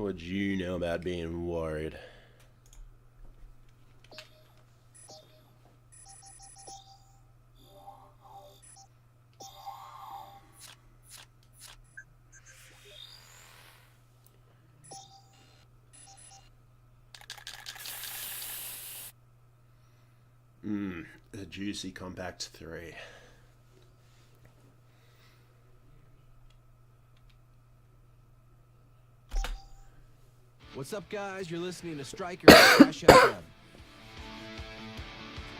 would you know about being worried? A juicy compact 3. What's up, guys? You're listening to Striker at Crash FM.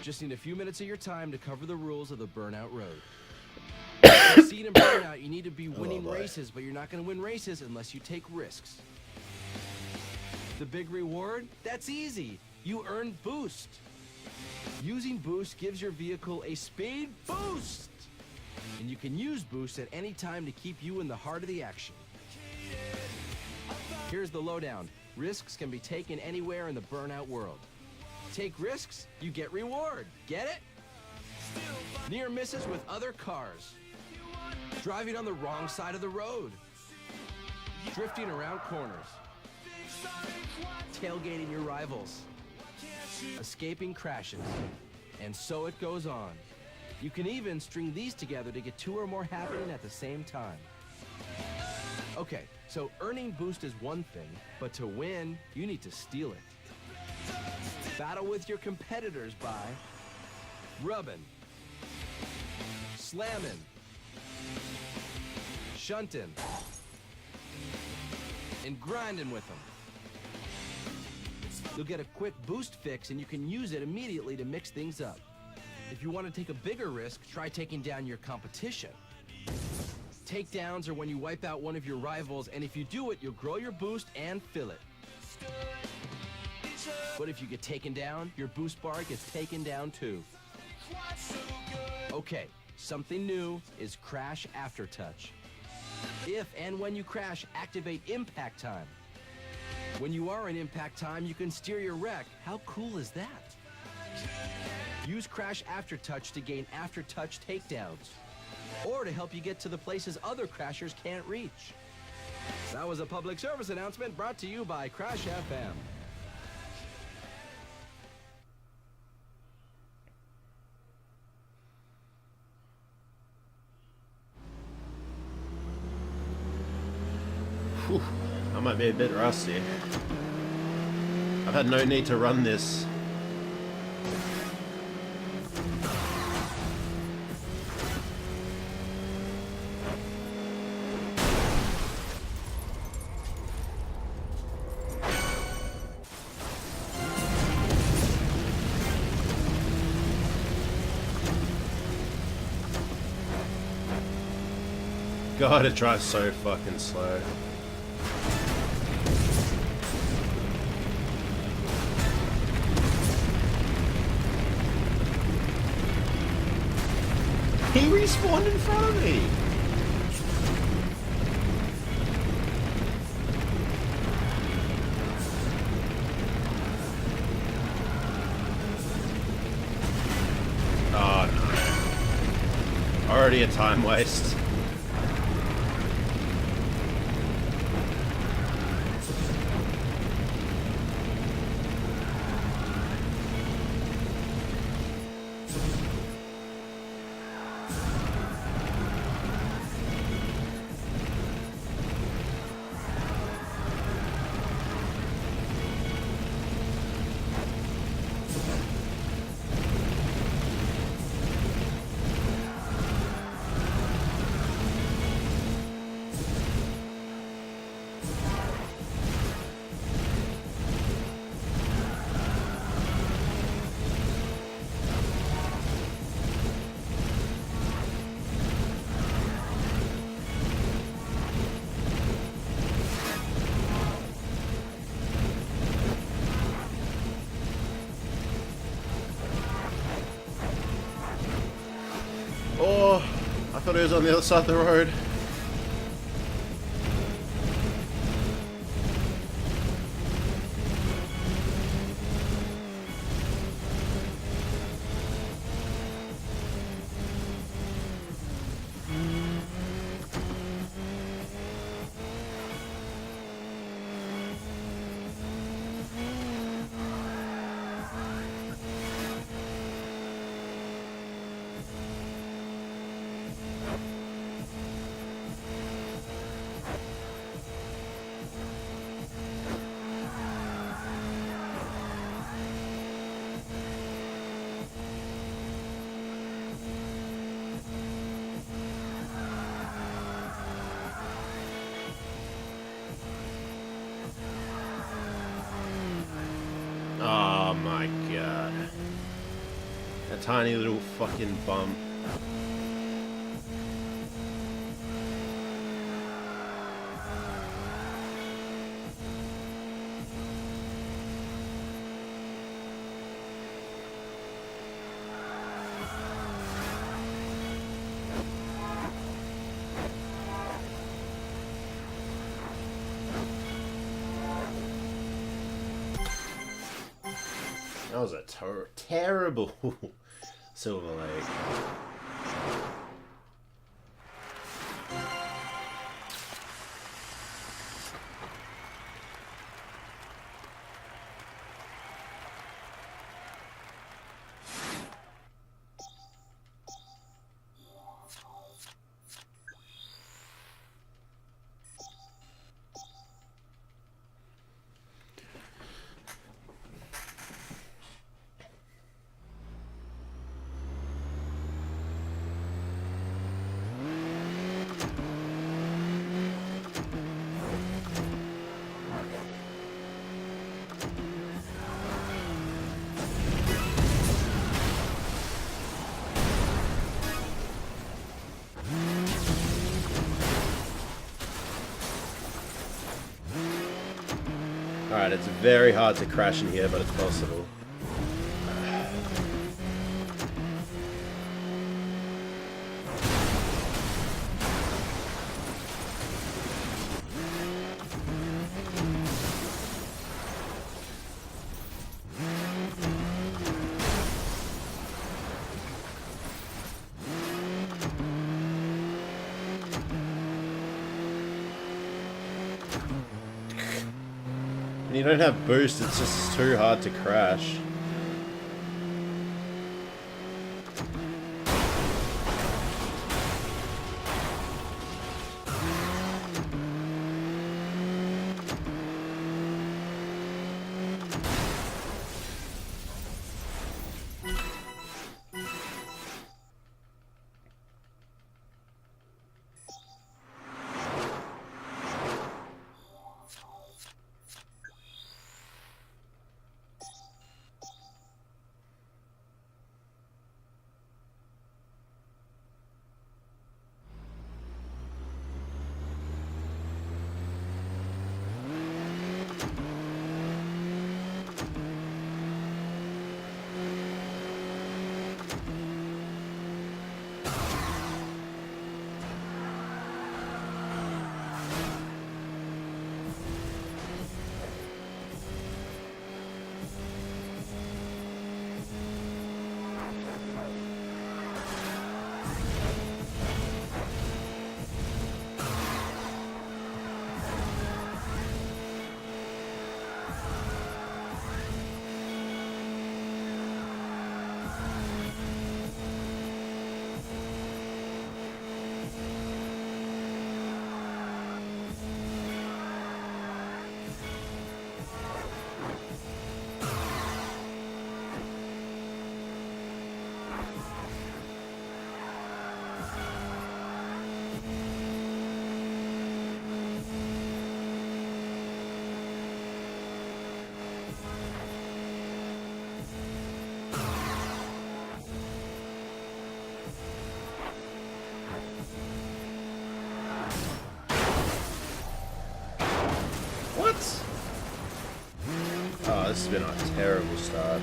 Just need a few minutes of your time to cover the rules of the Burnout Road. To succeed in Burnout, you need to be winning races, but you're not going to win races unless you take risks. The big reward? That's easy. You earn boost. Using boost gives your vehicle a speed boost. And you can use boost at any time to keep you in the heart of the action. Here's the lowdown. Risks can be taken anywhere in the Burnout world. Take risks, you get reward. Get it? Near misses with other cars. Driving on the wrong side of the road. Drifting around corners. Tailgating your rivals. Escaping crashes. And so it goes on. You can even string these together to get 2 or more happening at the same time. Okay, so earning boost is one thing, but to win, you need to steal it. Battle with your competitors by rubbing, slamming, shunting, and grinding with them. You'll get a quick boost fix and you can use it immediately to mix things up. If you want to take a bigger risk, try taking down your competition. Takedowns are when you wipe out one of your rivals, and if you do it, you'll grow your boost and fill it. But if you get taken down, your boost bar gets taken down too. Okay, something new is Crash Aftertouch. If and when you crash, activate Impact Time. When you are in Impact Time, you can steer your wreck. How cool is that? Use Crash Aftertouch to gain Aftertouch takedowns, or to help you get to the places other crashers can't reach. That was a public service announcement brought to you by Crash FM. Whew, I might be a bit rusty. I've had no need to run this. God, it drives so fucking slow. He respawned in front of me! Oh no. Already a time waste. Oh, I thought it was on the other side of the road. god. That tiny little fucking bump. That was a terrible Silver Lake. Alright, it's very hard to crash in here, but it's possible. When you don't have boost, it's just too hard to crash. Oh, this has been a terrible start.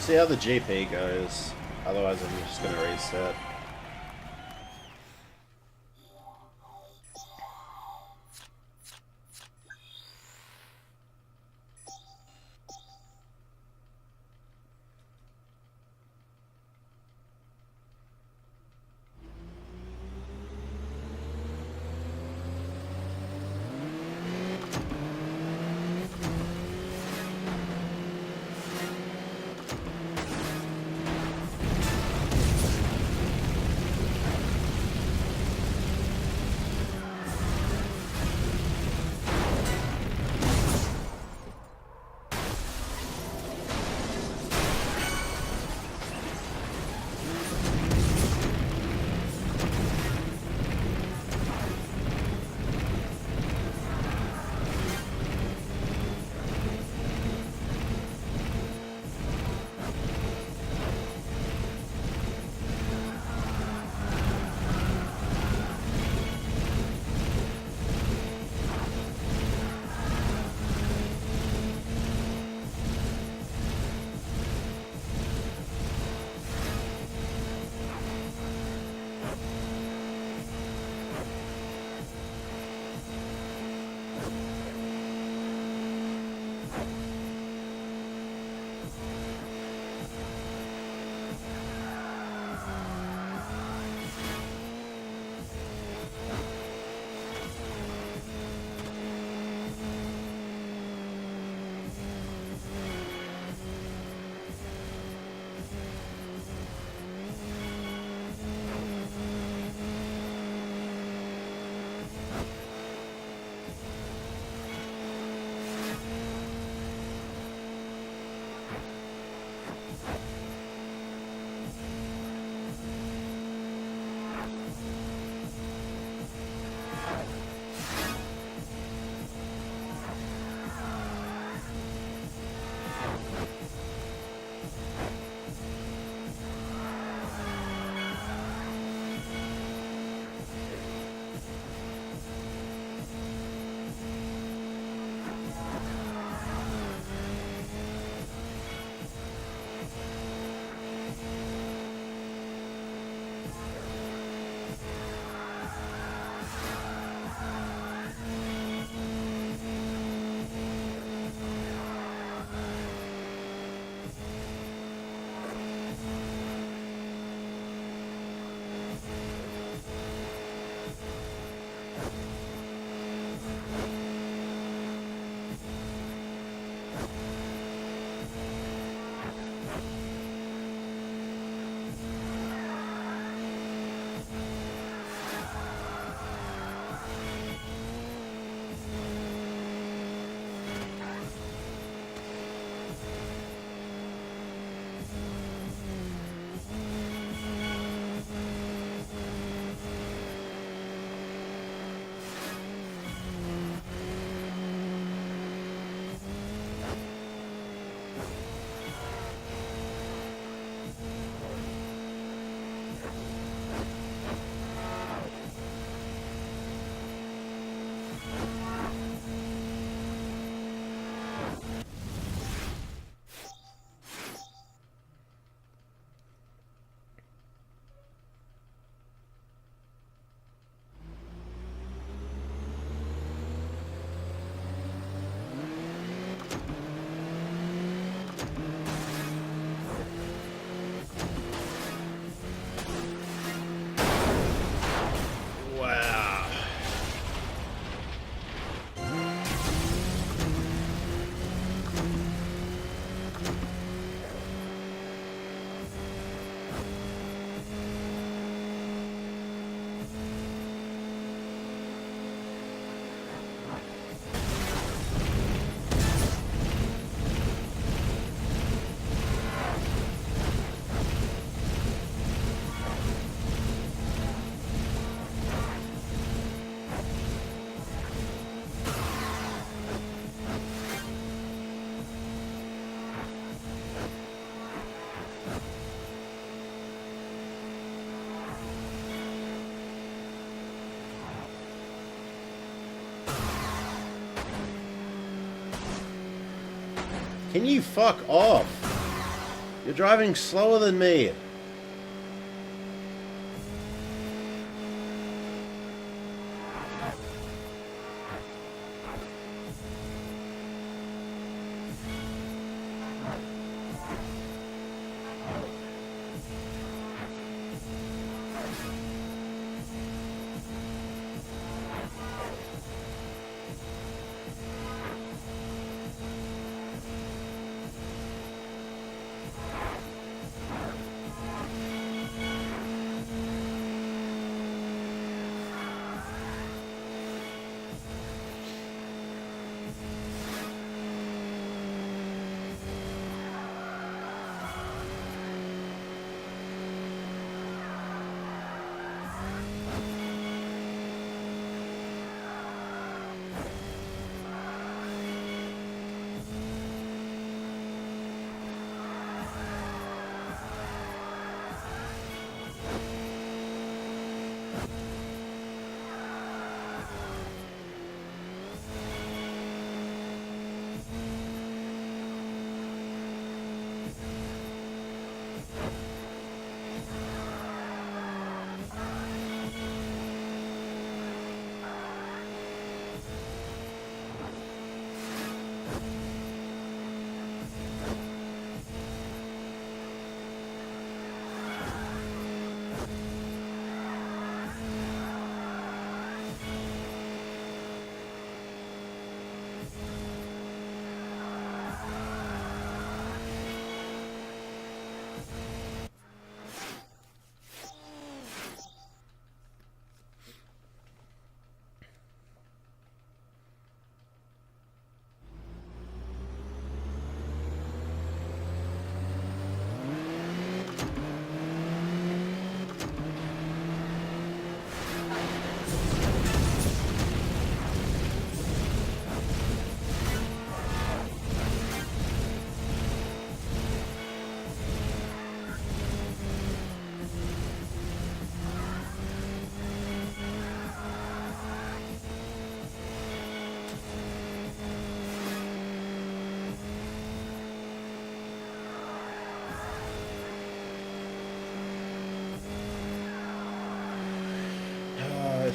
See how the GP goes, otherwise I'm just going to reset. Can you fuck off? You're driving slower than me.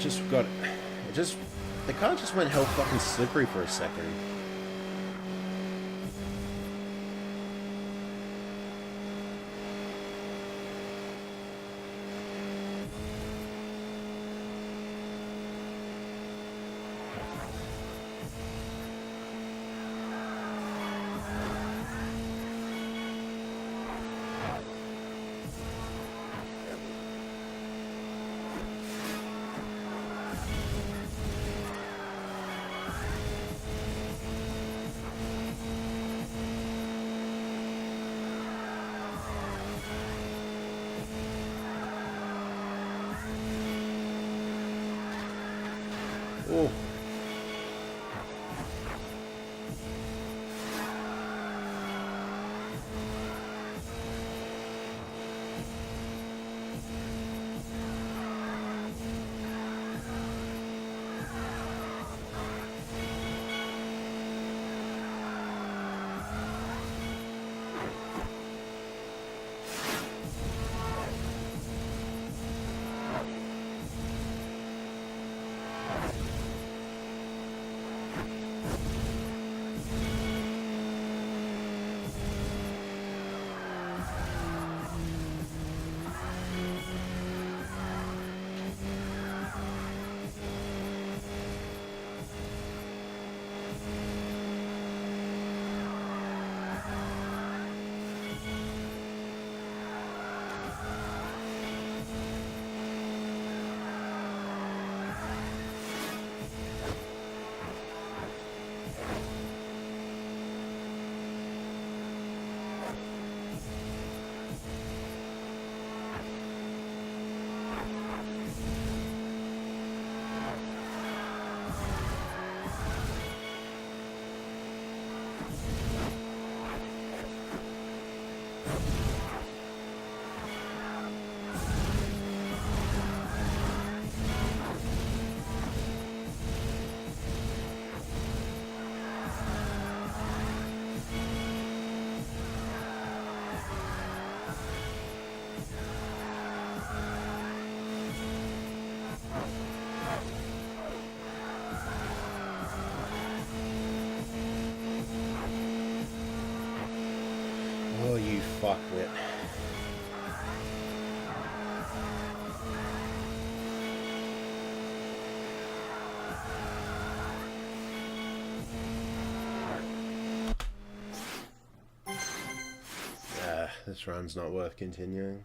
just got... The car just went hell fucking slippery for a second. Oh. Oh, you fuckwit. This run's not worth continuing.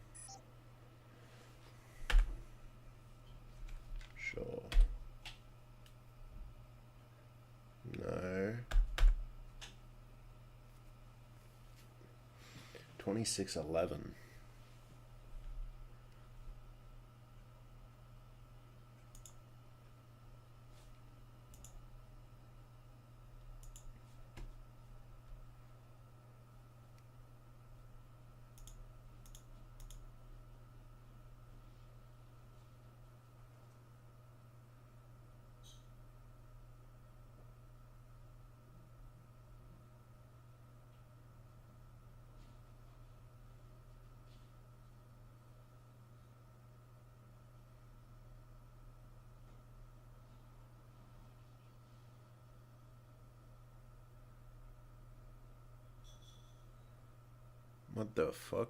Sure. No. 26:11. What the fuck?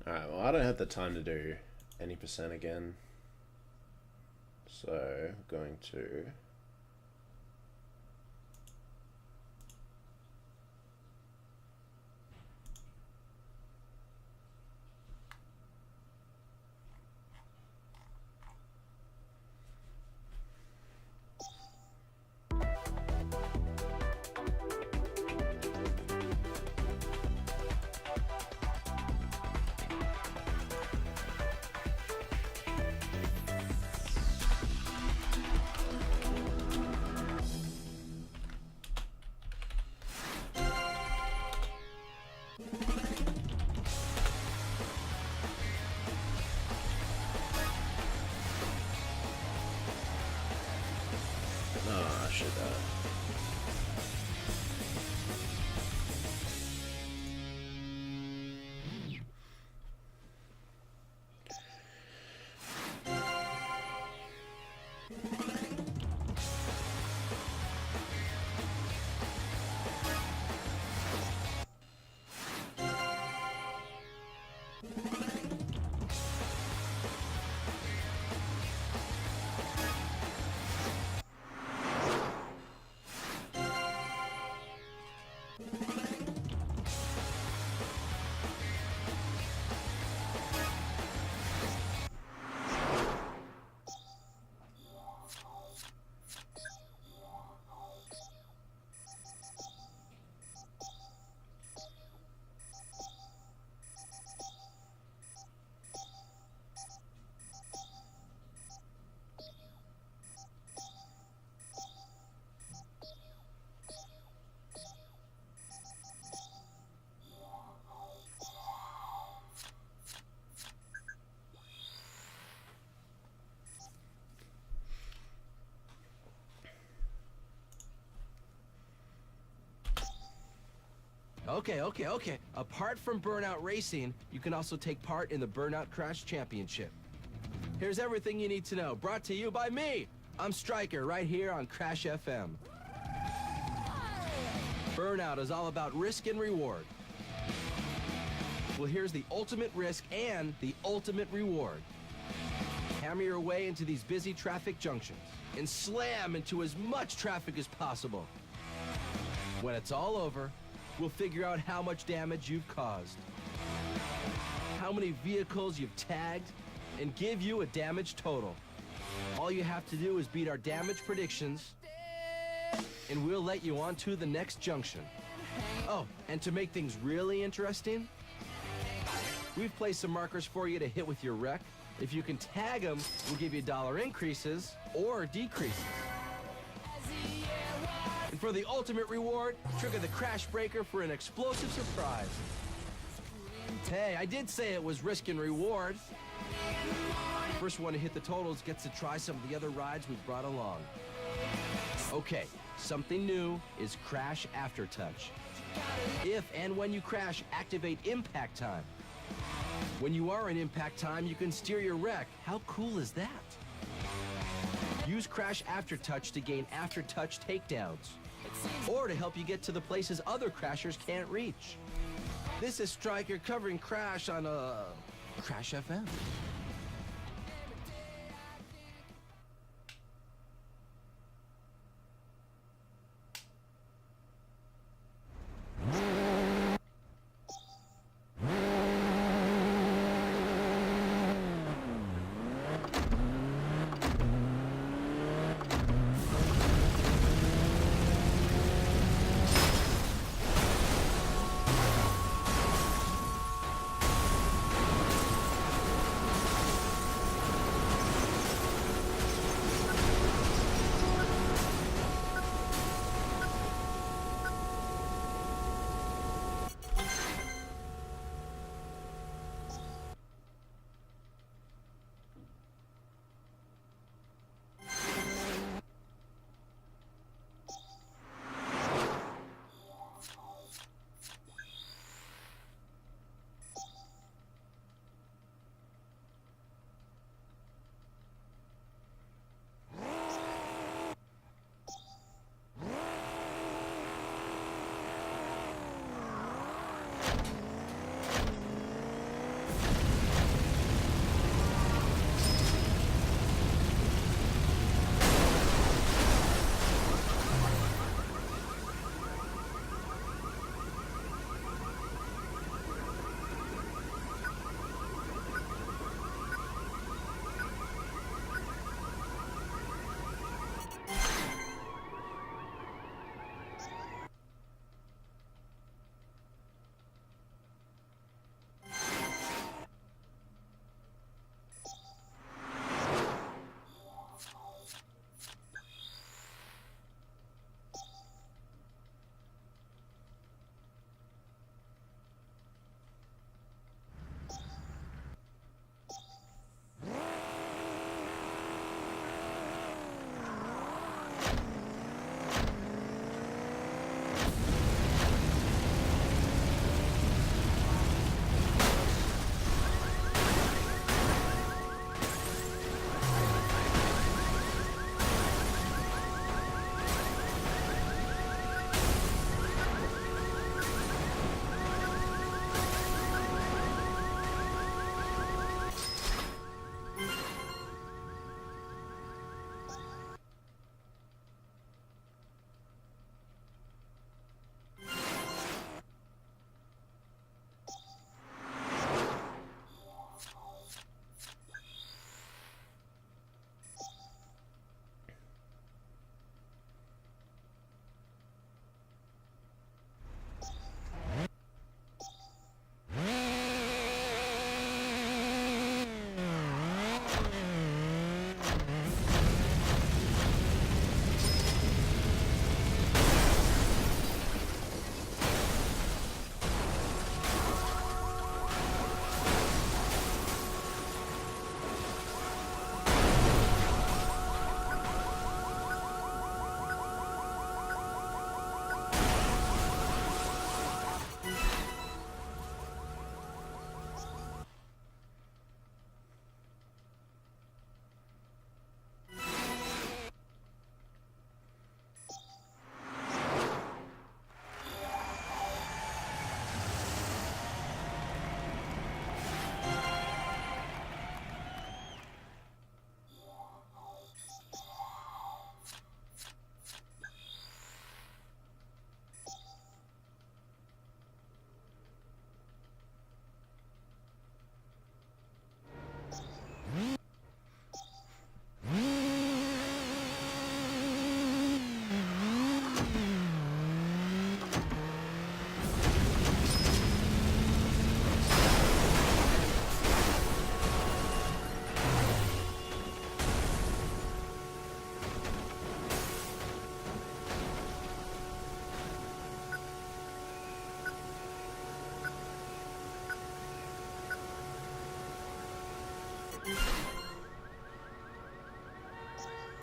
Alright, well, I don't have the time to do any percent again. So, I'm going to... Okay. Apart from Burnout Racing, you can also take part in the Burnout Crash Championship. Here's everything you need to know, brought to you by me. I'm Stryker, right here on Crash FM. Burnout is all about risk and reward. Well, here's the ultimate risk and the ultimate reward. Hammer your way into these busy traffic junctions and slam into as much traffic as possible. When it's all over, we'll figure out how much damage you've caused, how many vehicles you've tagged, and give you a damage total. All you have to do is beat our damage predictions, and we'll let you on to the next junction. Oh, and to make things really interesting, we've placed some markers for you to hit with your wreck. If you can tag them, we'll give you dollar increases or decreases. And for the ultimate reward, trigger the crash breaker for an explosive surprise. Hey, I did say it was risk and reward. The first one to hit the totals gets to try some of the other rides we've brought along. Okay, something new is Crash Aftertouch. If and when you crash, activate impact time. When you are in impact time, you can steer your wreck. How cool is that? Use Crash Aftertouch to gain aftertouch takedowns, or to help you get to the places other crashers can't reach. This is Stryker covering Crash on Crash FM.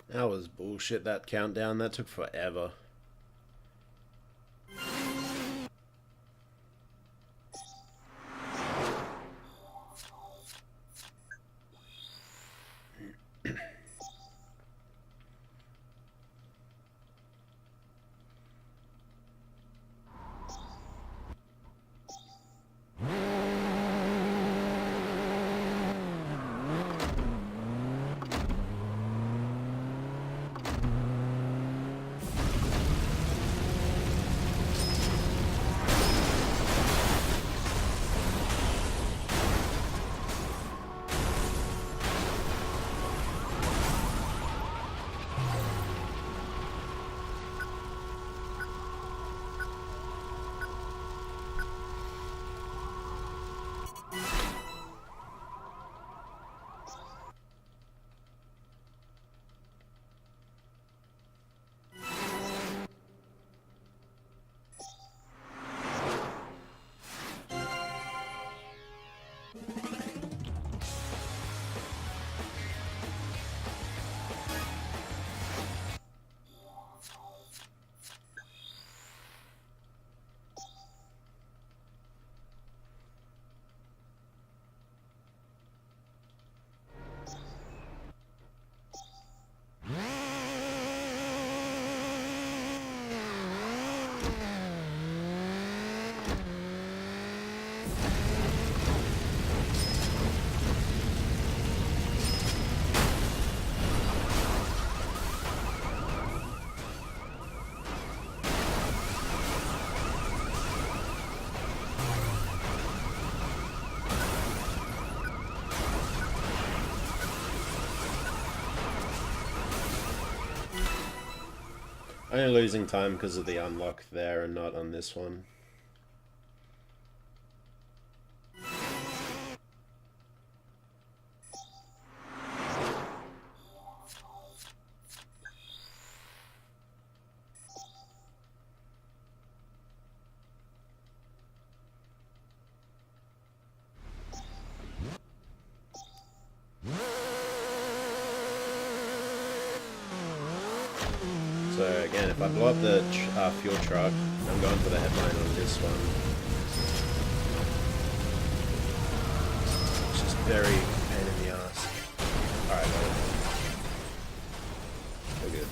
That was bullshit, that countdown. That took forever. Only losing time because of the unlock there and not on this one. So again, if I blow up the fuel truck, I'm going for the headline on this one. It's just very pain in the ass. Alright, got it. We're good.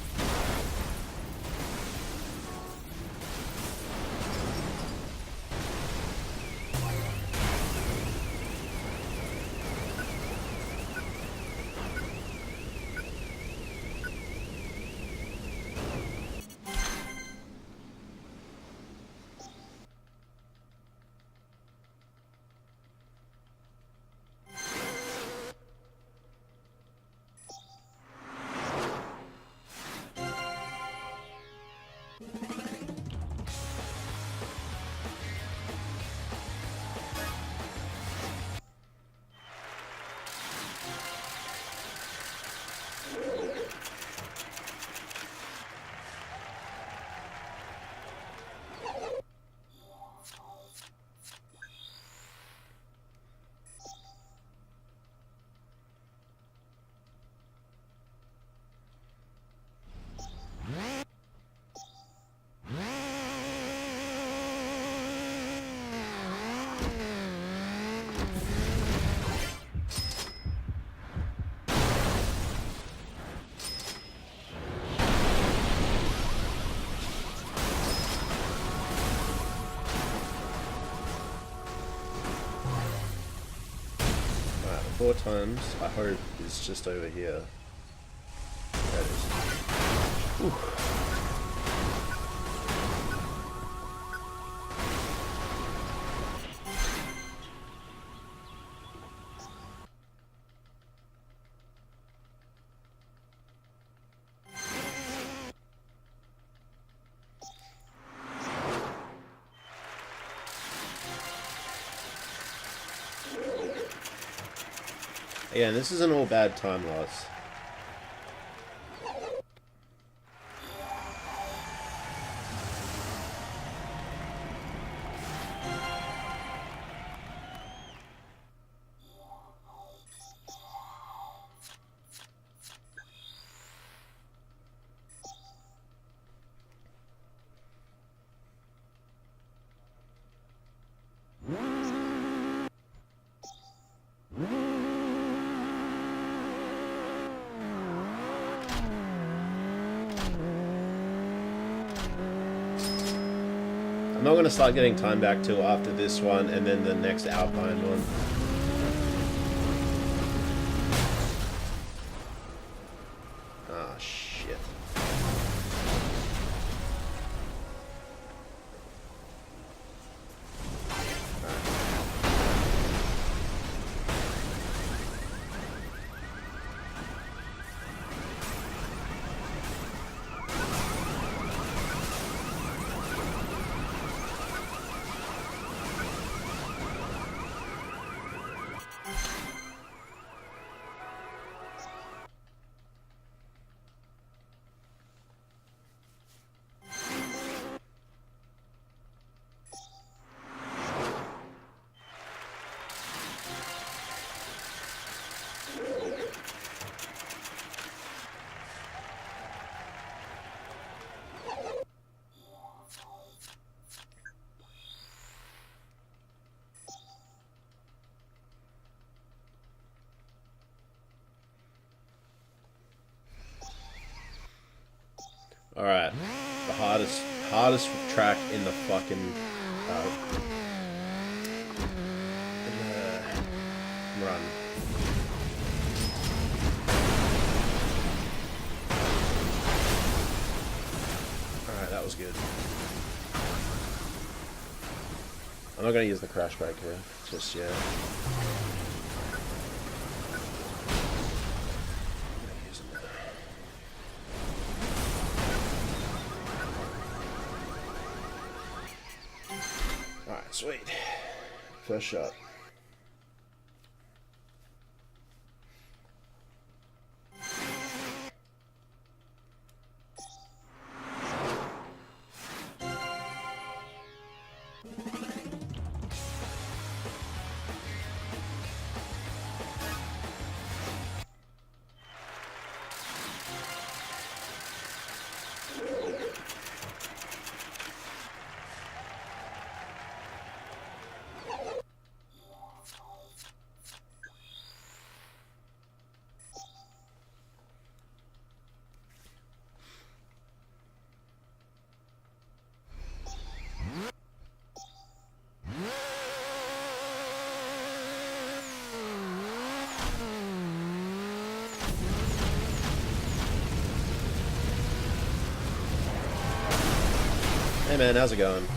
Alright, 4 times, I hope, is just over here. There it is. Whew. Yeah, this isn't all bad time loss. not going to start getting time back till after this one and then the next Alpine one. Ah, shit. Alright, the hardest track in the fucking run. Alright, that was good. I'm not gonna use the crash bike here, just yet. Sweet. First shot. Hey man, how's it going?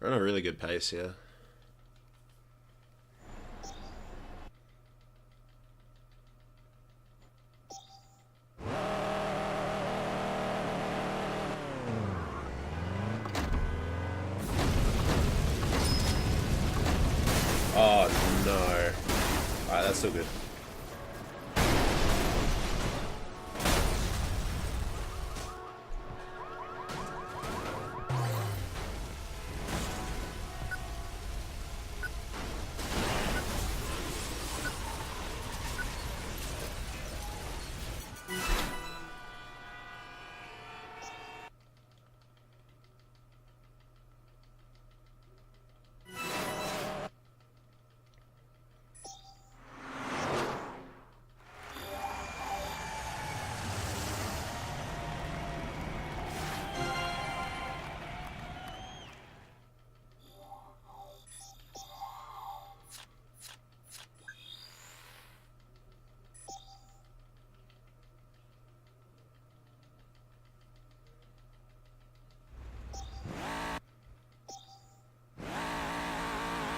We're on a really good pace here. Oh no. Alright, that's still good.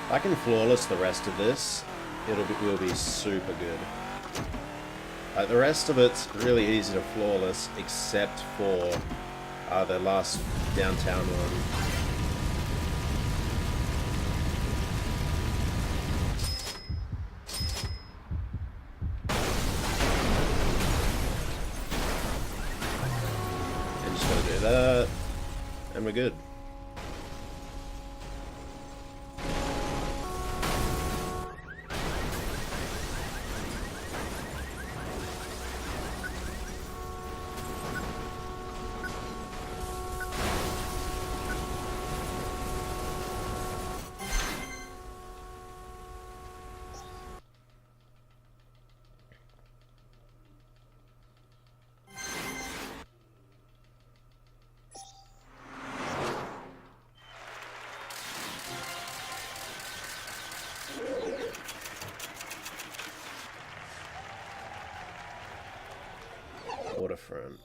If I can flawless the rest of this, will be super good. Like, the rest of it's really easy to flawless, except for the last downtown one. And just gotta that, and we're good. Waterfront.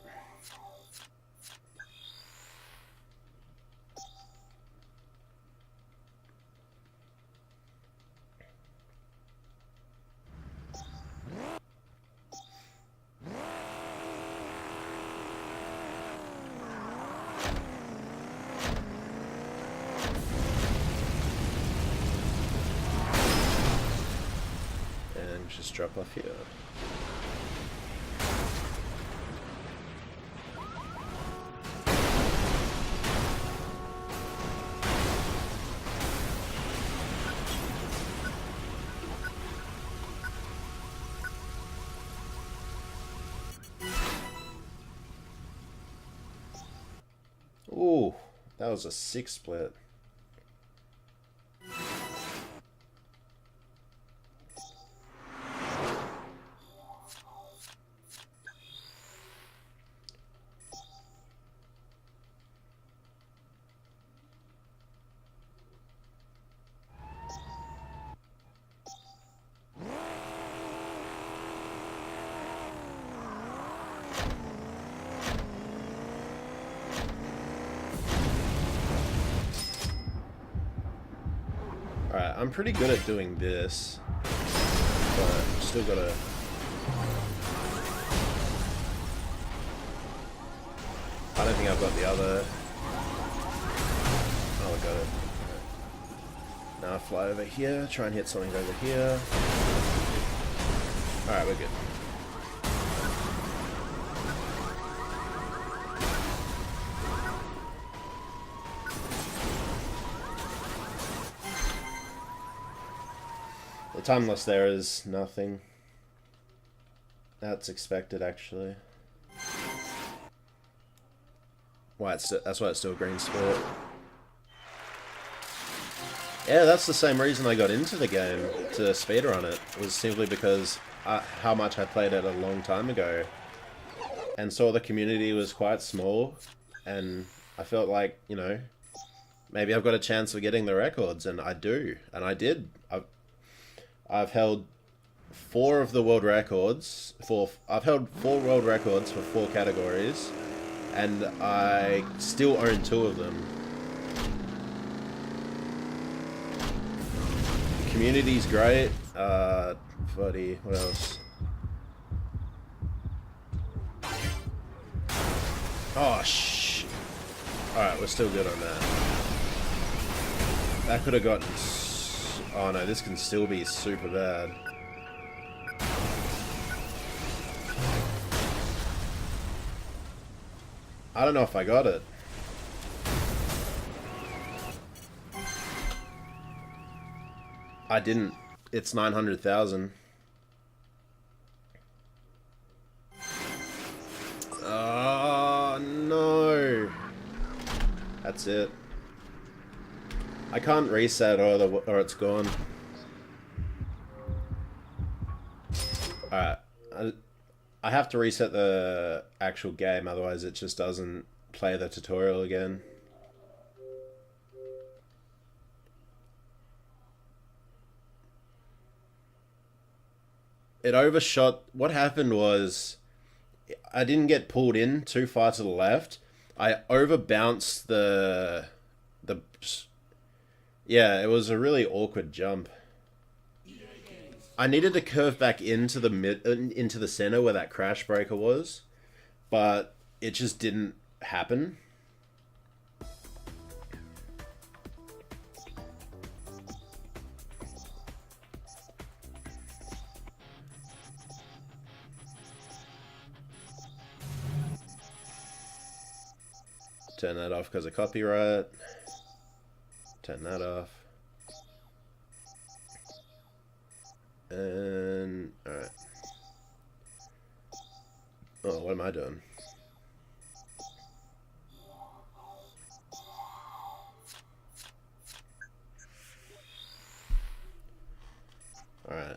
And just drop off here. Ooh, that was a 6 split. Alright, I'm pretty good at doing this, but still gotta... I don't think I've got the other... Oh, I got it. Now I fly over here, try and hit something over here. Alright, we're good. The time loss there is nothing. That's expected, actually. Why that's why it's still a green split. Yeah, that's the same reason I got into the game to speedrun it. Was simply because how much I played it a long time ago, and saw the community was quite small, and I felt like, you know, maybe I've got a chance of getting the records, and I do, and I did. I've held 4 of the world records. I've held 4 world records for 4 categories, and I still own 2 of them. The community's great. Buddy, what else? Oh, shh. Alright, we're still good on that. That could have gotten... Oh no, this can still be super bad. I don't know if I got it. I didn't. It's 900,000. Oh no. That's it. I can't reset or it's gone. Alright. I have to reset the actual game, otherwise it just doesn't play the tutorial again. It overshot. What happened was I didn't get pulled in too far to the left. I overbounced the yeah, it was a really awkward jump. I needed to curve back into the center where that crash breaker was, but it just didn't happen. Turn that off because of copyright. Turn that off. And alright. Oh, what am I doing? Alright.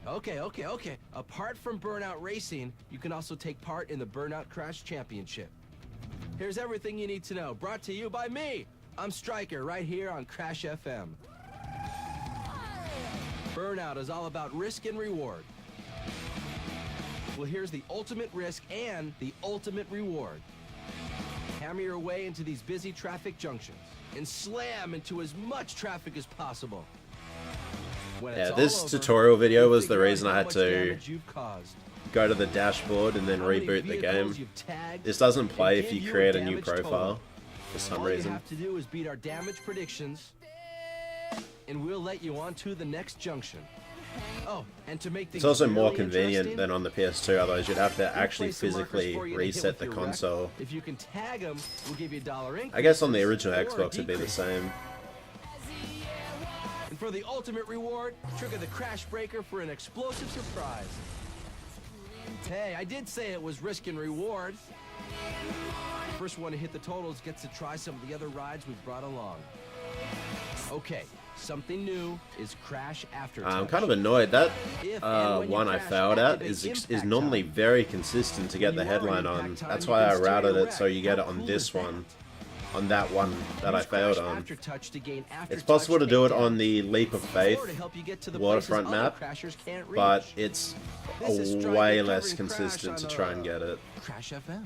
Okay. Apart from Burnout Racing, you can also take part in the Burnout Crash Championship. Here's everything you need to know, brought to you by me. I'm Stryker, right here on Crash FM. Burnout is all about risk and reward. Well, here's the ultimate risk and the ultimate reward. Hammer your way into these busy traffic junctions and slam into as much traffic as possible. Yeah, this tutorial video was the reason I had to go to the dashboard and then reboot the game. This doesn't play if you create a new profile for some reason. All you have to do is beat our damage predictions, and we'll let you on to the next junction. Oh, and to make things it's also more really convenient than on the PS2, otherwise you'd have to actually place some markers physically for you to hit reset with the your wreck. console. If you can tag them, we'll give you $1 increase. I guess on the original or a Xbox it'd be the decrease. same. And for the ultimate reward, trigger the Crash Breaker for an explosive surprise. Hey, I did say it was risk and reward. The first one to hit the totals gets to try some of the other rides we've brought along. Okay, something new is Crash After I'm Touch. kind of annoyed. That If and when you one I crash, failed at activate is impact normally time. very consistent to get When the you are in headline impact on. time, That's you why can I steer routed your it so wreck. you get How it on cool this is that? one. On that one that I Use failed Crash on. After Touch to gain after It's possible to touch do it takedown. on the Leap of Faith Or to help you get to the waterfront places other map, crashers can't reach. but it's This is Stryker way covering less Crash consistent on, to try and get it. Crash FM.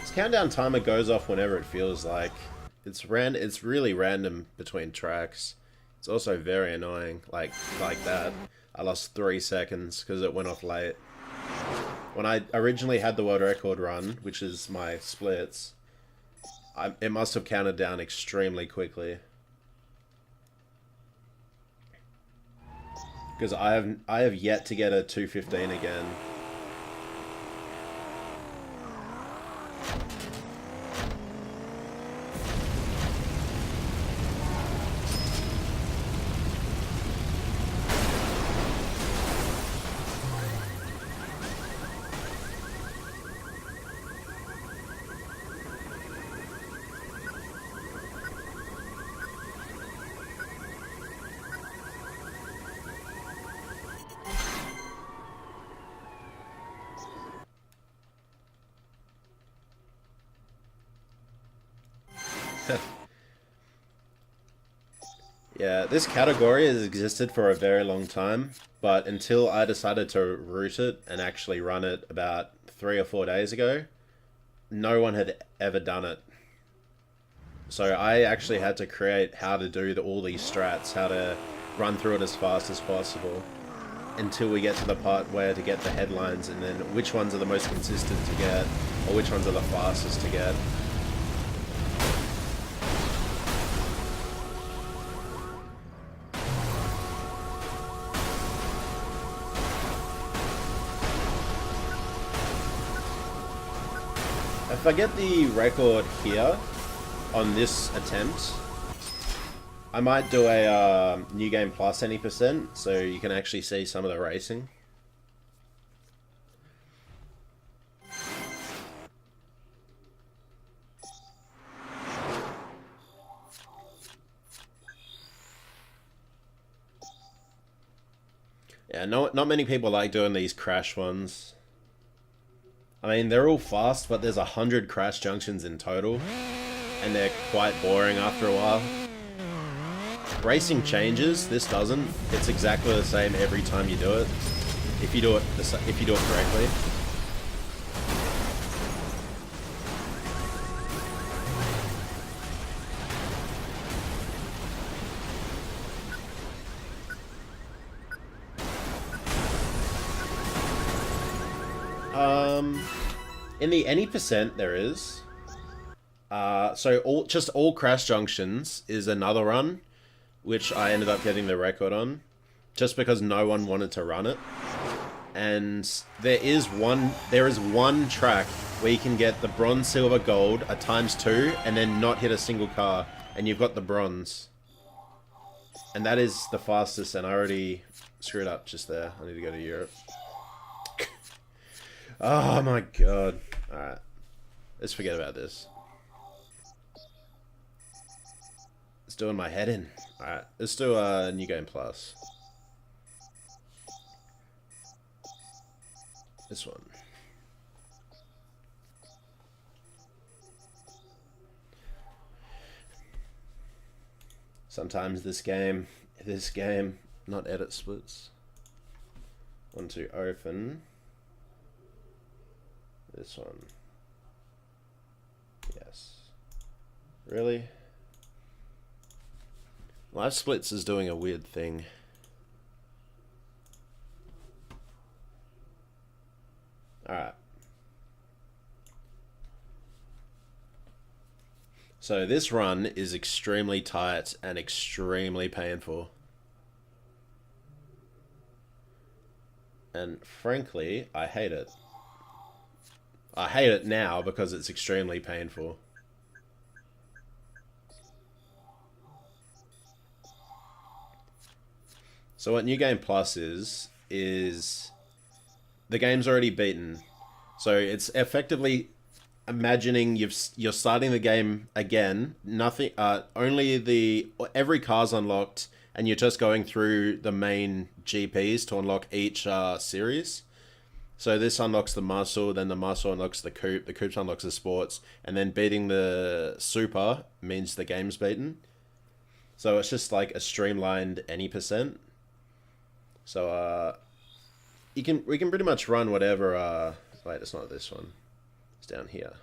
This countdown timer goes off whenever it feels like. It's really random between tracks. It's also very annoying, like that. I lost 3 seconds because it went off late. When I originally had the world record run, which is my splits, it must have counted down extremely quickly. Because I have yet to get a 215 again. Yeah, this category has existed for a very long time, but until I decided to root it and actually run it about 3 or 4 days ago, no one had ever done it. So I actually had to create how to do all these strats, how to run through it as fast as possible, until we get to the part where to get the headlines and then which ones are the most consistent to get, or which ones are the fastest to get. If I get the record here on this attempt, I might do a New Game Plus any percent, so you can actually see some of the racing. Yeah, not many people like doing these crash ones. I mean, they're all fast, but there's 100 crash junctions in total. and they're quite boring after a while. Racing changes, this doesn't. It's exactly the same every time you do it. If you do it correctly. In the any percent there is. So all crash junctions is another run, which I ended up getting the record on, just because no one wanted to run it. And there is one track where you can get the bronze, silver, gold, a ×2, and then not hit a single car, and you've got the bronze. And that is the fastest, and I already screwed up just there. I need to go to Europe. Oh my god. Alright. Let's forget about this. It's doing my head in. Alright. Let's do a New Game Plus. This one. Sometimes this game, not edit splits. Want to open this one. Yes. Really? Live splits is doing a weird thing. Alright. So this run is extremely tight and extremely painful. And frankly, I hate it. I hate it now because it's extremely painful. So what New Game Plus is the game's already beaten. So it's effectively imagining you're starting the game again. Nothing, every car's unlocked, and you're just going through the main GPs to unlock each series. So this unlocks the muscle, then the muscle unlocks the coupe unlocks the sports, and then beating the super means the game's beaten. So it's just like a streamlined any percent. So we can pretty much run whatever. Wait, it's not this one. It's down here.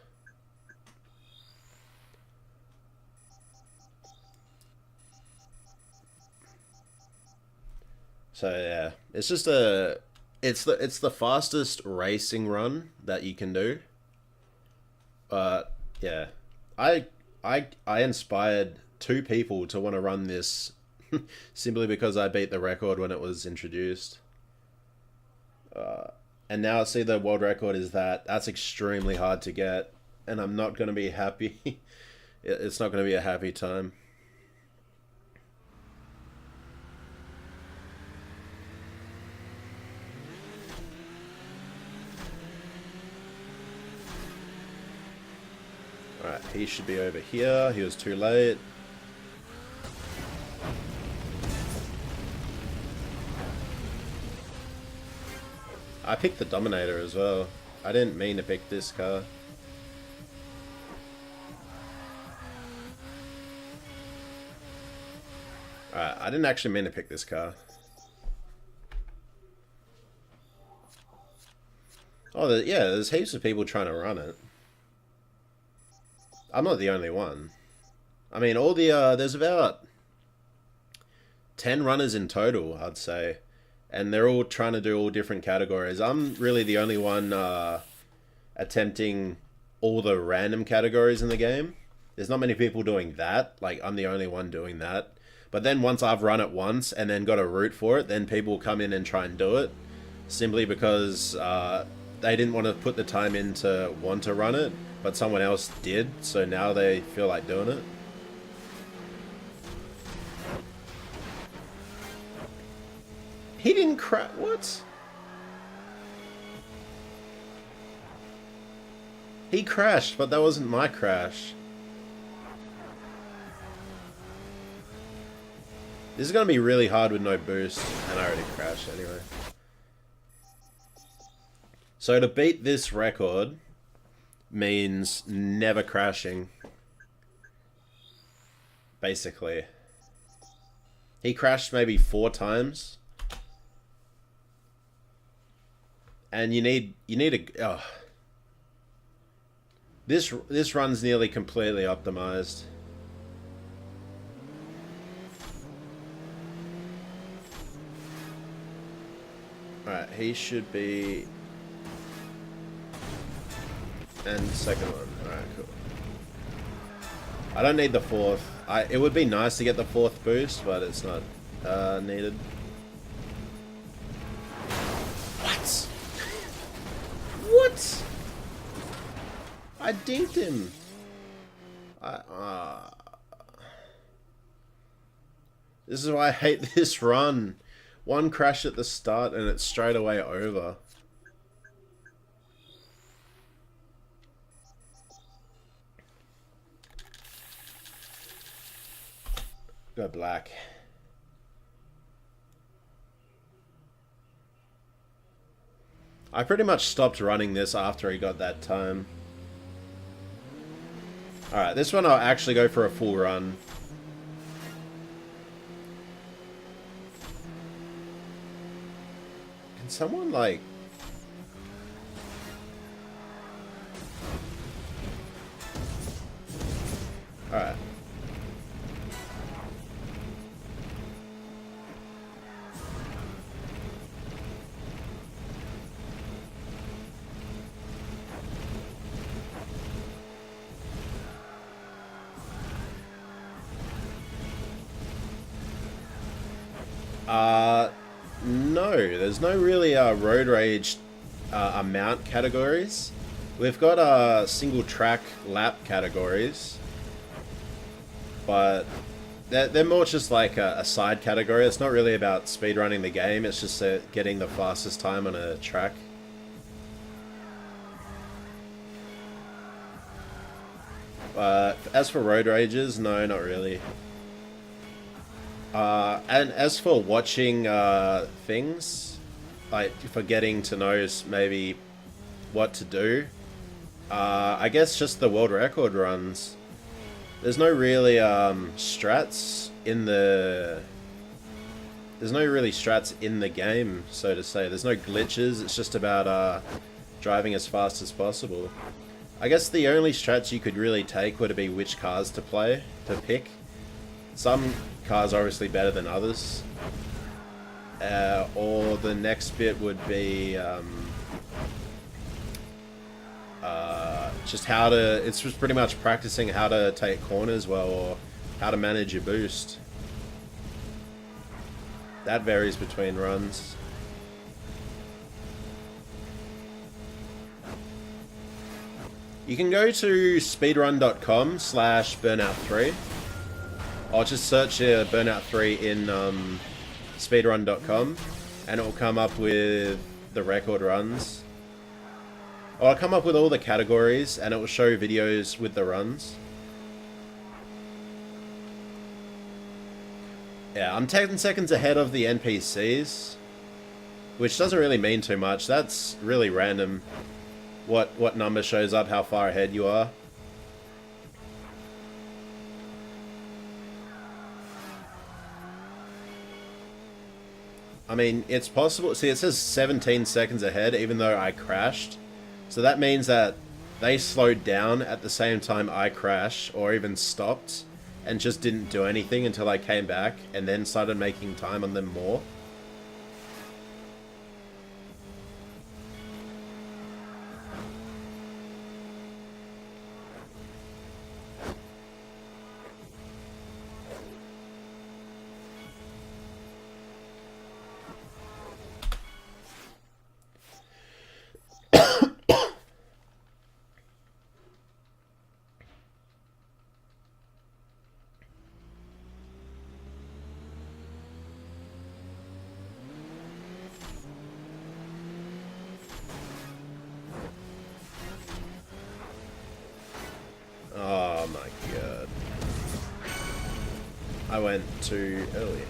So yeah, it's just it's the fastest racing run that you can do. Yeah, I inspired 2 people to want to run this simply because I beat the record when it was introduced. And now I see the world record is that's extremely hard to get, and I'm not going to be happy. It's not going to be a happy time. Alright, he should be over here. He was too late. I picked the Dominator as well. I didn't mean to pick this car. Alright, I didn't actually mean to pick this car. Oh, yeah, there's heaps of people trying to run it. I'm not the only one. I mean, there's about 10 runners in total, I'd say. And they're all trying to do all different categories. I'm really the only one attempting all the random categories in the game. There's not many people doing that. Like, I'm the only one doing that. But then once I've run it once and then got a route for it, then people come in and try and do it. Simply because they didn't want to put the time in to want to run it, but someone else did. So now they feel like doing it. He didn't crash. What? He crashed, but that wasn't my crash. This is going to be really hard with no boost, and I already crashed anyway. So to beat this record means never crashing. basically. He crashed maybe 4 times. And you need a... Oh. This run's nearly completely optimized. Alright, he should be... And second one. Alright, cool. I don't need the 4th. It would be nice to get the 4th boost, but it's not needed. What? What? I dinked him. This is why I hate this run. One crash at the start and it's straight away over. Go black. I pretty much stopped running this after he got that time. Alright, this one I'll actually go for a full run. Can someone, like... Alright. No, there's no really road rage amount categories. We've got single track lap categories, but they're more just like a side category. It's not really about speedrunning the game, it's just getting the fastest time on a track. As for road rages, no, not really. And as for watching things, like for getting to know maybe what to do, I guess just the world record runs. There's no really strats in the... There's no really strats in the game, so to say. There's no glitches, it's just about driving as fast as possible. I guess the only strats you could really take would be which cars to pick. Some cars are obviously better than others. Or the next bit would be just how to... It's just pretty much practicing how to take corners well, or how to manage your boost. That varies between runs. You can go to speedrun.com/burnout3. Or just search Burnout 3 in speedrun.com and it will come up with the record runs. Or it'll come up with all the categories and it will show videos with the runs. Yeah, I'm 10 seconds ahead of the NPCs, which doesn't really mean too much. That's really random what number shows up, how far ahead you are. I mean, it's possible. See, it says 17 seconds ahead, even though I crashed. So that means that they slowed down at the same time I crashed, or even stopped, and just didn't do anything until I came back, and then started making time on them more. Oh my god. I went too early.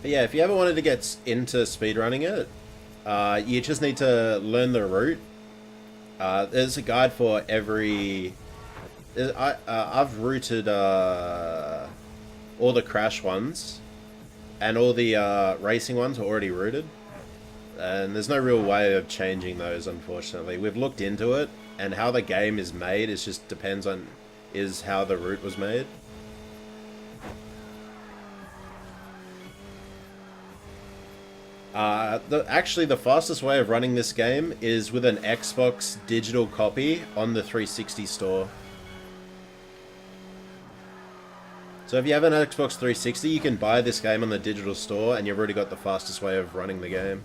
But yeah, if you ever wanted to get into speedrunning it, you just need to learn the route. There's a guide for every... I've routed all the crash ones, and all the racing ones are already routed. And there's no real way of changing those, unfortunately. We've looked into it, and how the game is made is just depends on how the route was made. Actually, the fastest way of running this game is with an Xbox digital copy on the 360 store. So if you have an Xbox 360, you can buy this game on the digital store, and you've already got the fastest way of running the game.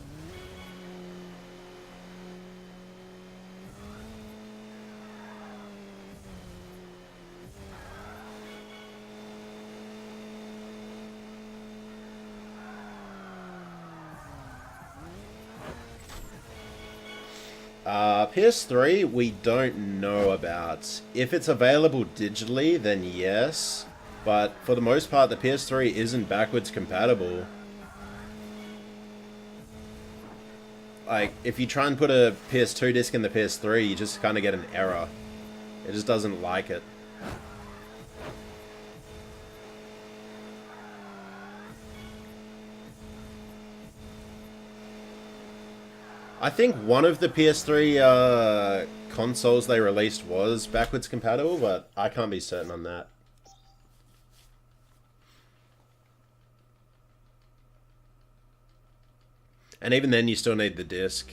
PS3, we don't know about. If it's available digitally, then yes. But for the most part, the PS3 isn't backwards compatible. Like, if you try and put a PS2 disc in the PS3, you just kind of get an error. It just doesn't like it. I think one of the PS3 consoles they released was backwards compatible, but I can't be certain on that. And even then, you still need the disc.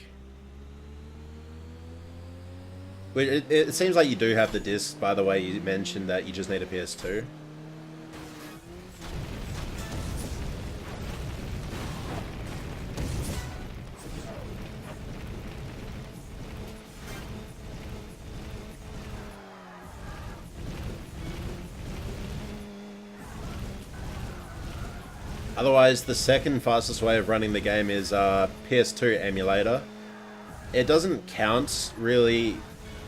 It seems like you do have the disc, by the way. You mentioned that you just need a PS2. Otherwise, the second fastest way of running the game is PS2 emulator. It doesn't count really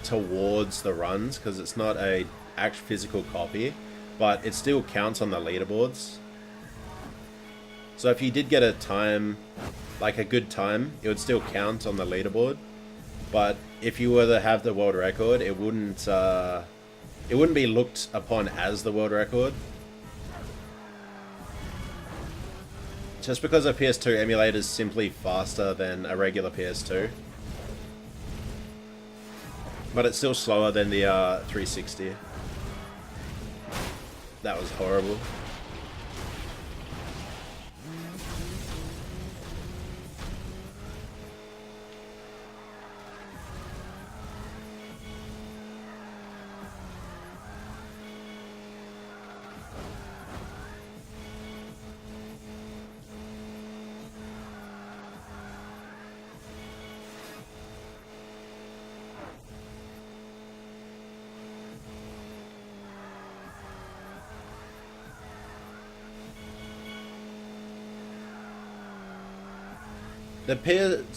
towards the runs because it's not a actual physical copy, but it still counts on the leaderboards. So if you did get a time, like a good time, it would still count on the leaderboard. But if you were to have the world record, it wouldn't be looked upon as the world record. Just because a PS2 emulator is simply faster than a regular PS2. But it's still slower than the 360. That was horrible.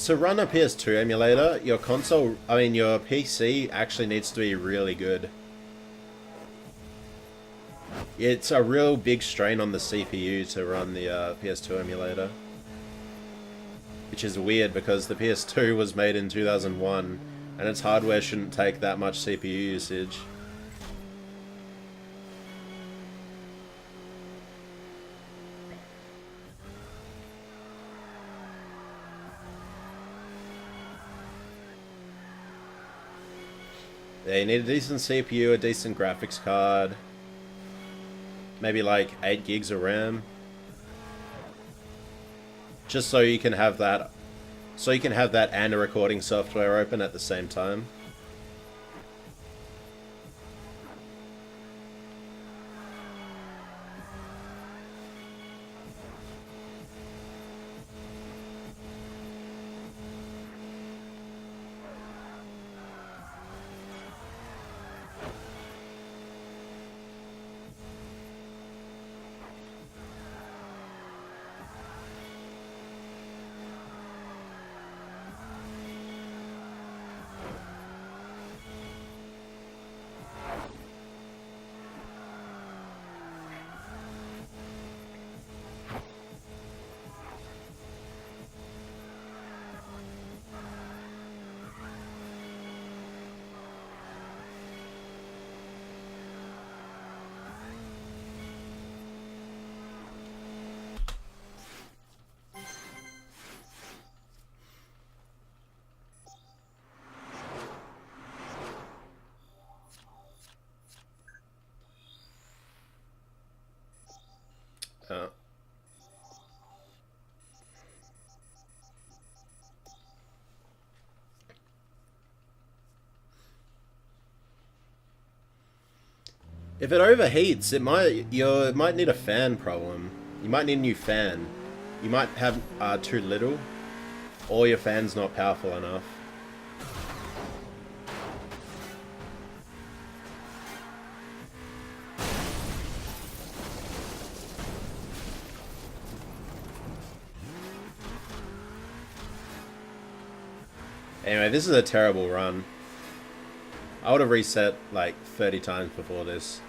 To run a PS2 emulator, your PC actually needs to be really good. It's a real big strain on the CPU to run the PS2 emulator. Which is weird because the PS2 was made in 2001 and its hardware shouldn't take that much CPU usage. Yeah, you need a decent CPU, a decent graphics card, maybe like 8 gigs of RAM. Just so you can have that, and a recording software open at the same time. If it overheats, it might need a fan problem. You might need a new fan. You might have too little, or your fan's not powerful enough. Anyway, this is a terrible run. I would have reset like 30 times before this.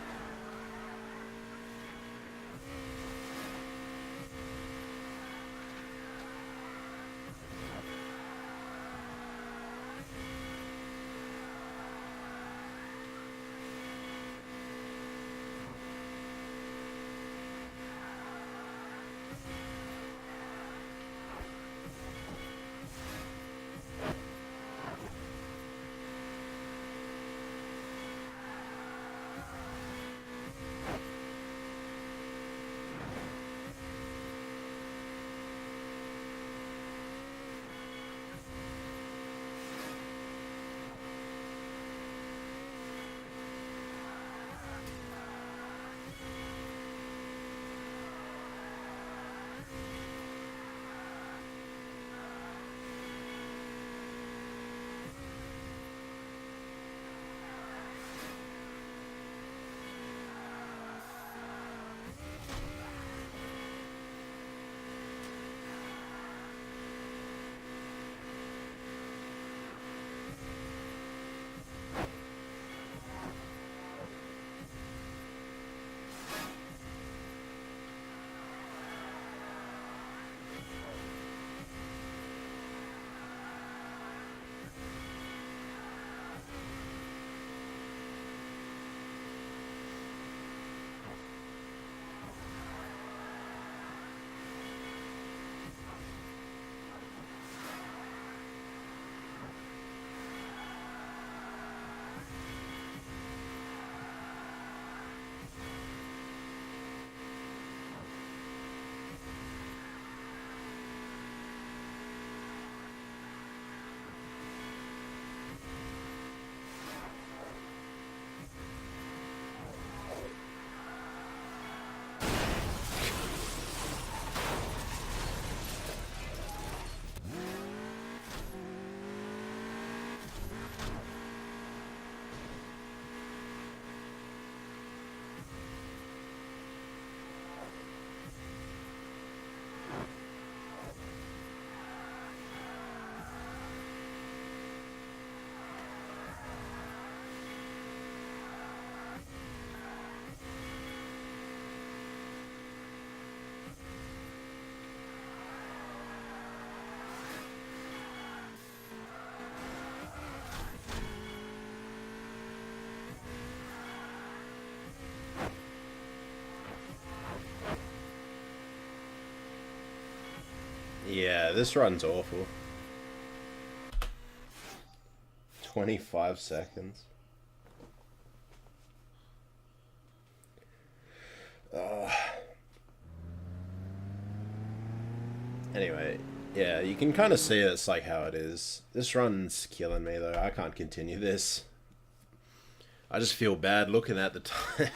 Yeah, this run's awful. 25 seconds. Anyway, yeah, you can kind of see it's like how it is. This run's killing me though. I can't continue this. I just feel bad looking at the time.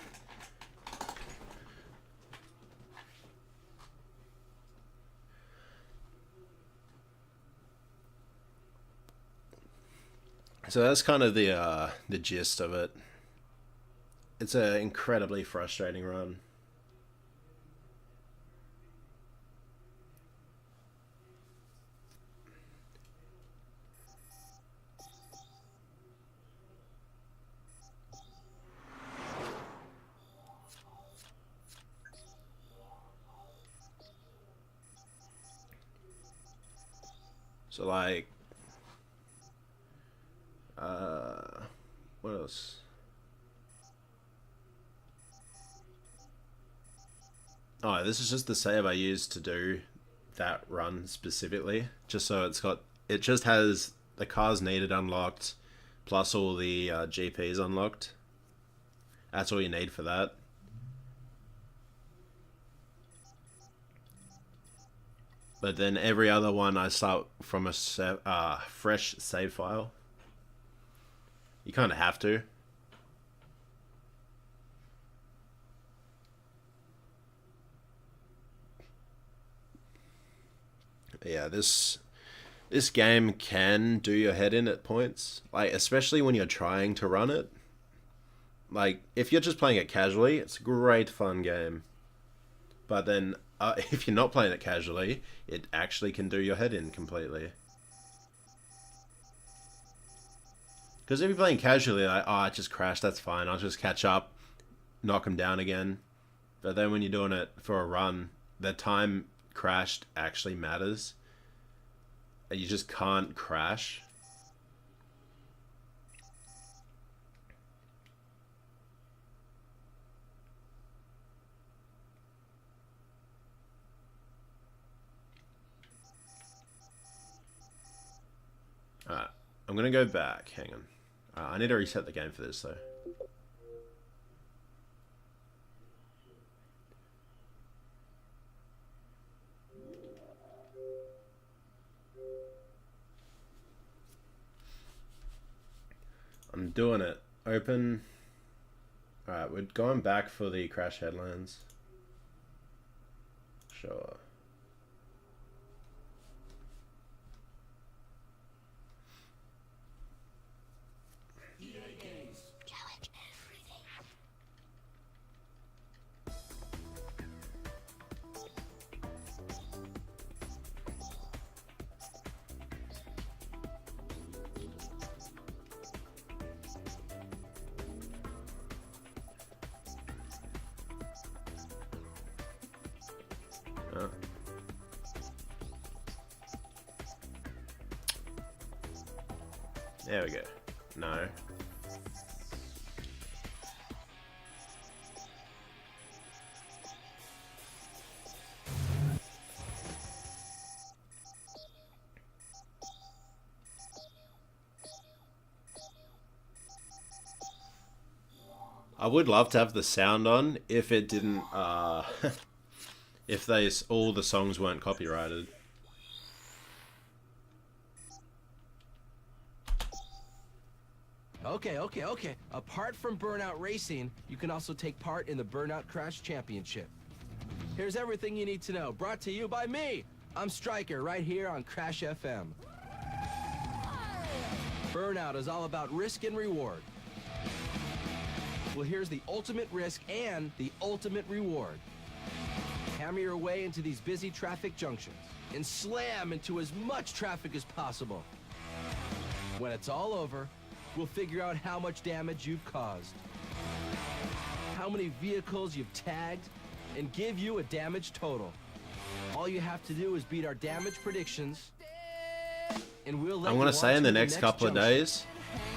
So that's kind of the gist of it. It's an incredibly frustrating run. So like, what else? Oh, this is just the save I used to do that run specifically. Just so it just has the cars needed unlocked, plus all the GPs unlocked. That's all you need for that. But then every other one I start from a fresh save file. You kind of have to. Yeah, this game can do your head in at points, like especially when you're trying to run it. Like if you're just playing it casually, it's a great fun game. But then if you're not playing it casually, it actually can do your head in completely. Because if you're playing casually, like, oh, I just crashed, that's fine, I'll just catch up, knock him down again. But then when you're doing it for a run, the time crashed actually matters. You just can't crash. Alright, I'm gonna go back. Hang on. I need to reset the game for this though. I'm doing it. Open. Alright, we're going back for the crash headlines. Sure. There we go. No. I would love to have the sound on if it didn't, if all the songs weren't copyrighted. Okay. Apart from Burnout Racing, you can also take part in the Burnout Crash Championship. Here's everything you need to know, brought to you by me. I'm Striker, right here on Crash FM. Burnout is all about risk and reward. Well, here's the ultimate risk and the ultimate reward. Hammer your way into these busy traffic junctions and slam into as much traffic as possible. When it's all over, we'll figure out how much damage you've caused, how many vehicles you've tagged, and give you a damage total. All you have to do is beat our damage predictions, and we'll let I'm you gonna on say in the to next couple of junction. days,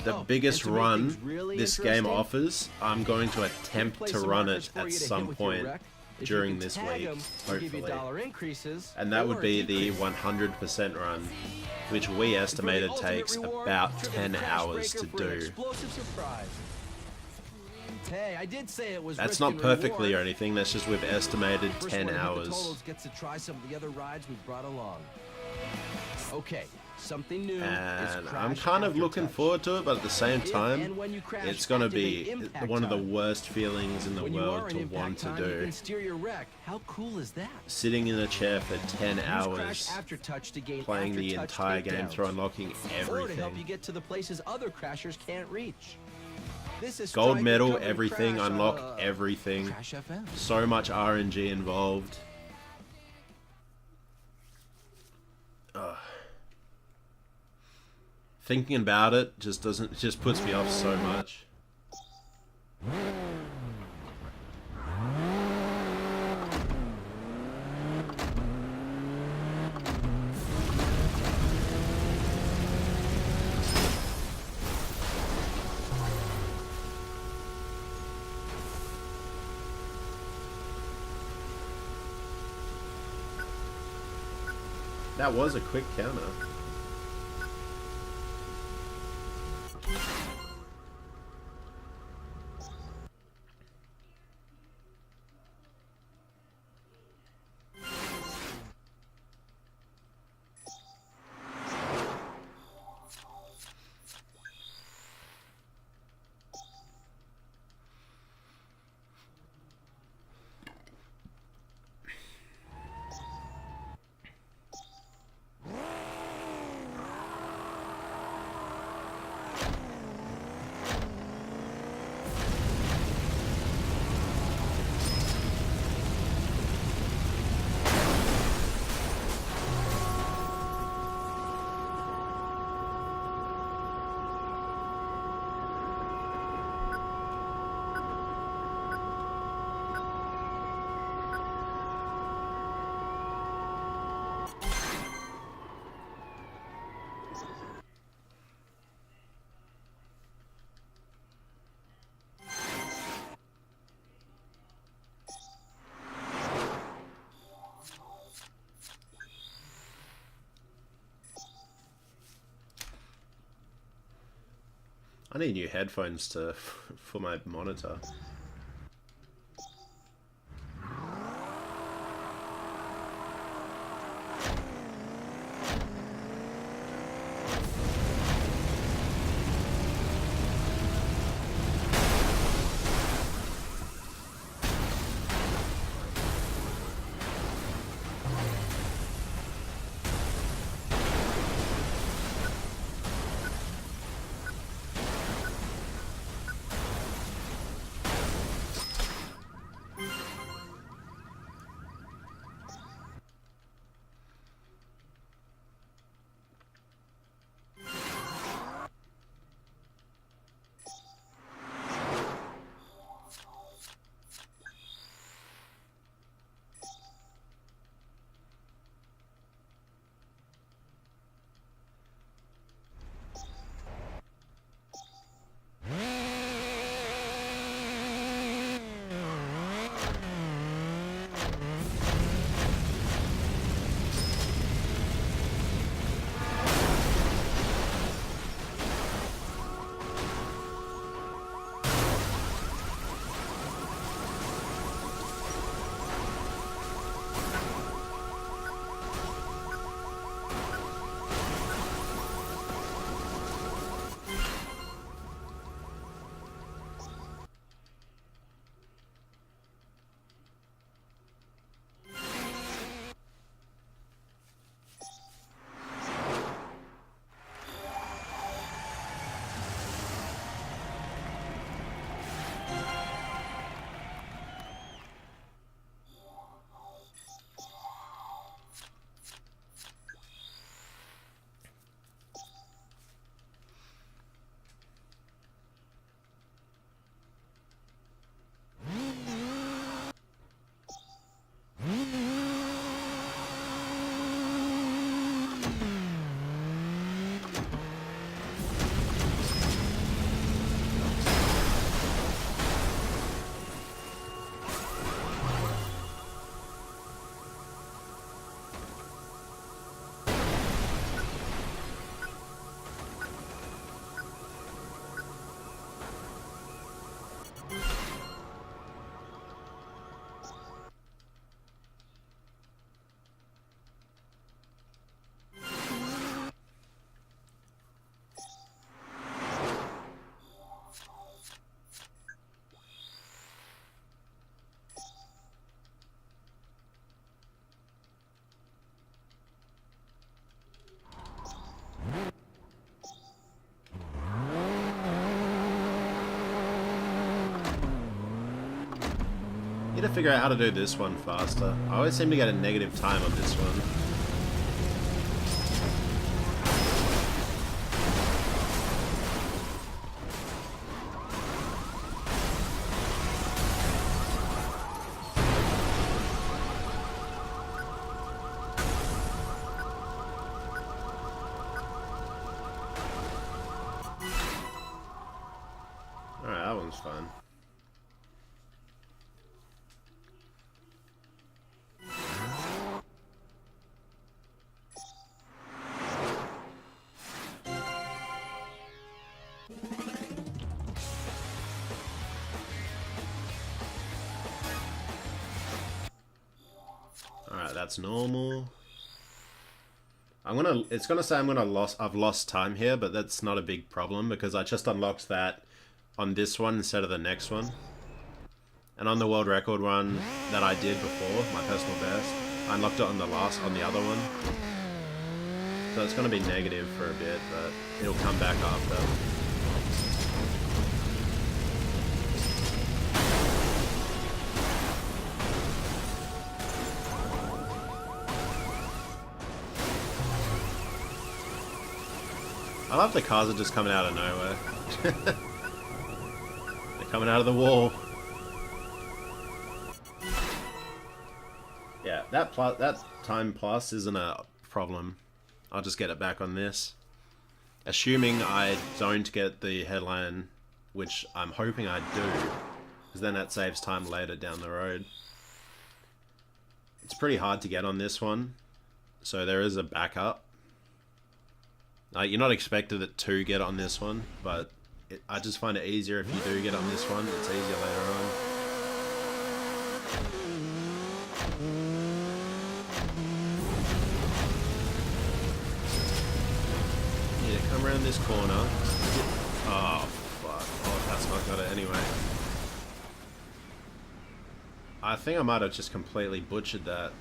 the biggest and to make run things really this game interesting, offers, I'm going to attempt place to some run markers it for at you to hit some with your point wreck. If during you can this tag week, 'em, we'll give you hopefully. dollar increases, And that or would be the decreases. 100% run, which we And for the estimated ultimate takes reward, about trigger 10 the crash hours breaker to for an do. explosive surprise. Hey, I did say it was That's risk not and perfectly reward. or anything, that's just we've estimated First 10 one to hit the hours. totals gets to try some of the other rides we've brought along. Okay, something new is And Crash I'm kind of looking Aftertouch. forward to it, but at the same If time, and when you crash, it's going to activate be impact one of the time. worst feelings in the When you are world in to impact want to time, you do. can steer your wreck. How cool is that? Sitting in a chair for 10 Use hours, Crash Aftertouch to gain playing the Aftertouch entire game takedowns. through unlocking Or to help you everything. get to the places other crashers can't reach. This is Gold Striker medal, covering everything, Crash on, unlock everything. Crash FM. So much RNG involved. Ugh. Thinking about it just puts me off so much. That was a quick counter. I need new headphones to for my monitor. Need to figure out how to do this one faster. I always seem to get a negative time on this one. Alright, that one's fun. Alright, that's normal. It's gonna say I've lost time here, but that's not a big problem because I just unlocked that on this one instead of the next one. And on the world record one that I did before, my personal best, I unlocked it on the other one. So it's gonna be negative for a bit, but it'll come back after. I love the cars are just coming out of nowhere. They're coming out of the wall. Yeah, that time plus isn't a problem. I'll just get it back on this. Assuming I don't get the headline, which I'm hoping I do, because then that saves time later down the road. It's pretty hard to get on this one, so there is a backup. You're not expected to get on this one, but I just find it easier if you do get on this one. It's easier later on. Yeah, come around this corner. Oh, fuck. Oh, that's not got it anyway. I think I might have just completely butchered that.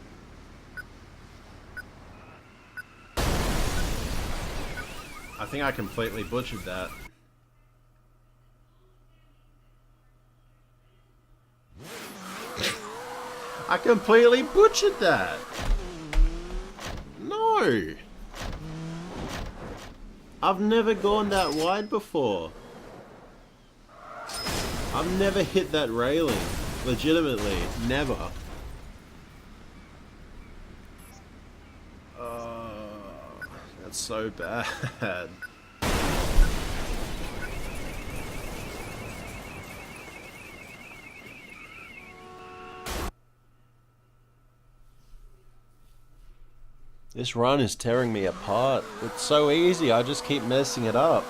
I think I completely butchered that. I completely butchered that. No. I've never gone that wide before. I've never hit that railing. Legitimately, never. That's so bad. This run is tearing me apart. It's so easy, I just keep messing it up.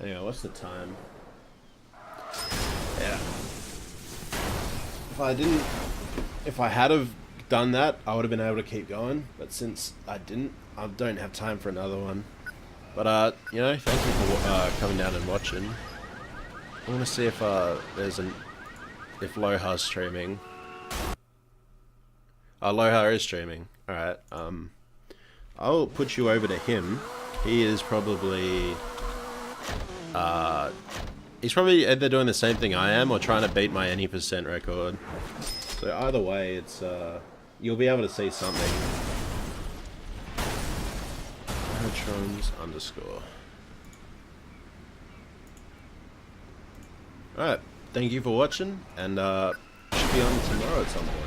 Anyway, what's the time? Yeah. If I had have done that, I would have been able to keep going. But since I didn't, I don't have time for another one. But you know, thank you for coming down and watching. I want to see if if Loha's streaming. Loha is streaming. All right. I'll put you over to him. He is probably. He's probably either doing the same thing I am or trying to beat my any % record. So either way, it's you'll be able to see something. Patrons _ Alright, thank you for watching, and should be on tomorrow at some point.